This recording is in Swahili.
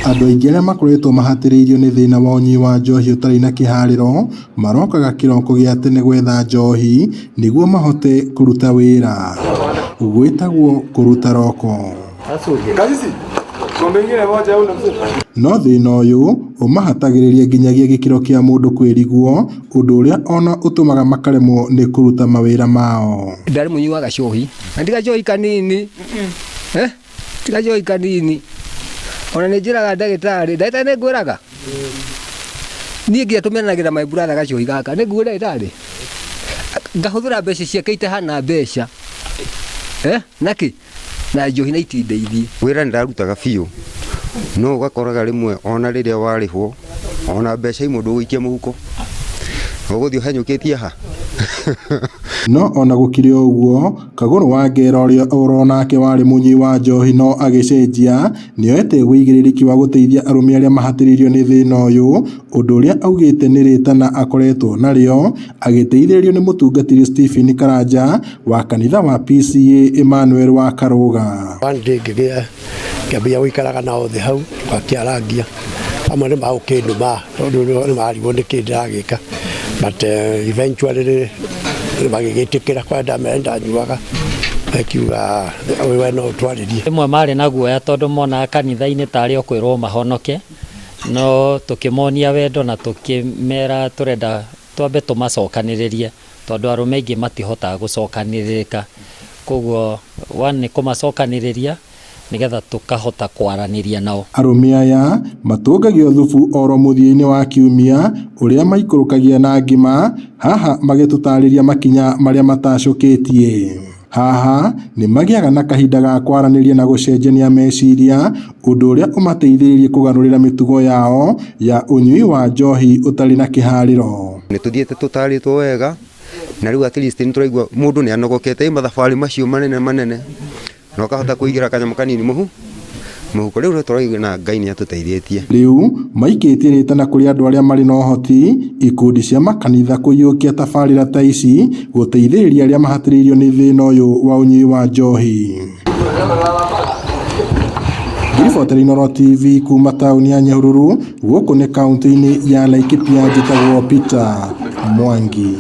Andũ aingĩ arĩa makoretwo mahatĩrĩirio nĩ thĩna wa ũnyui wa njohi ũtarĩ na kĩharĩro marokaga kĩroko gĩa tene gwetha njohi nĩguo mahote kũruta wĩra. Gwĩtagwo kũruta roko. No thĩna ũyũ ũmahatagĩrĩria nginyagia gĩkĩro kĩa mũndũ kwĩriguo, ũndũ ũrĩa ona ũtũmaga makaremwo nĩ kũruta mawĩra mao. Ndarĩ mũnyuaga njohi, na tiga njohi kanini, tiga njohi kanini. Ona nĩ njĩraga ndagĩtarĩ nĩ ngwĩraga niĩ ngĩatũmĩranagĩra my brother gacohi gaka nĩ nguo ndagĩtarĩ ngahũthĩra mbeca ciake itahana mbeca naki na njohi na itindeithie. Wĩra nĩndarutaga biũ no ũgakoraga rĩmwe ona rĩrĩa warĩhwo ona mbeca imwe ndũgũikia mũhuko ũgũthiĩ ũhanyũkĩtie ha. No ona gũkirĩ ũguo, Kagũrũ wa Ngera ũrĩa oronake warĩ mũnyui wa njohi no agĩcenjia, nĩoete wĩigĩrĩrĩki wa gũteithia arũme arĩa mahatĩrĩirio nĩ thĩna ũyũ, ũndũ ũrĩa augĩte nĩ rĩtana akoretwo narĩo, agĩteithĩrĩrio nĩ mũtungatĩri Stephen Karanja wa kanitha wa PCA Emmanuel wa Karũga. Ngĩambia gũikaraga nao thĩ hau tũgakĩarangia amwe nĩ magũkĩnduma tondũ nĩ marigwo nĩ kĩ ndĩragĩka, but eventually magĩgĩtĩkĩra kwa ndanyuaga akiuga we no twarĩrie. Rĩmwe marĩ na guoya tondũ monaga kanitha-inĩ tarĩ o kwĩrwo mahonoke, no tũkĩmonia wendo na tũkĩmera tũrenda twambe tũmacokanĩrĩrie tondũ arũme aingĩ matihotaga gũcokanĩrĩrĩka, koguo nĩ kũmacokanĩrĩria nĩgetha tũkahota kwaranĩria nao. Arũme aya matũngagio thubu oro mũthia-inĩ wa kiumia ũrĩa maikũrũkagia na ngima, haha magĩtũtarĩria makinya marĩa matacũkĩtie. Haha nĩ magĩaga na kahinda ga kwaranĩria na gũcenjania meciria, ũndũ ũrĩa ũmateithĩrĩrie kũgarũrĩra mĩtugo yao ya ũnyui wa njohi ũtarĩ na kĩharĩro. Nĩ tũthiĩte tũtarĩtwo wega na rĩu at least nĩ tũraigua mũndũ nĩ anogokete mathabarĩ macio manene na ũkahota kũigĩra kanyamũ kanini mũhuko rĩu tũraigua na Ngai nĩ atũteithĩtie. Rĩu maikĩtie rĩtana kũrĩ andũ arĩa marĩ na ũhoti, ikundi cia makanitha kũiyũkia tabarĩra ta ici gũteithĩrĩria arĩa mahatĩrĩirio nĩ thĩna ũyũ wa ũnyui wa njohi. Ngiribotera Inooro TV kuma taũni ya Nyahururu, gũkũ nĩ kaũntĩ-inĩ ya Laikipia, njĩtagwo Peter Mwangi.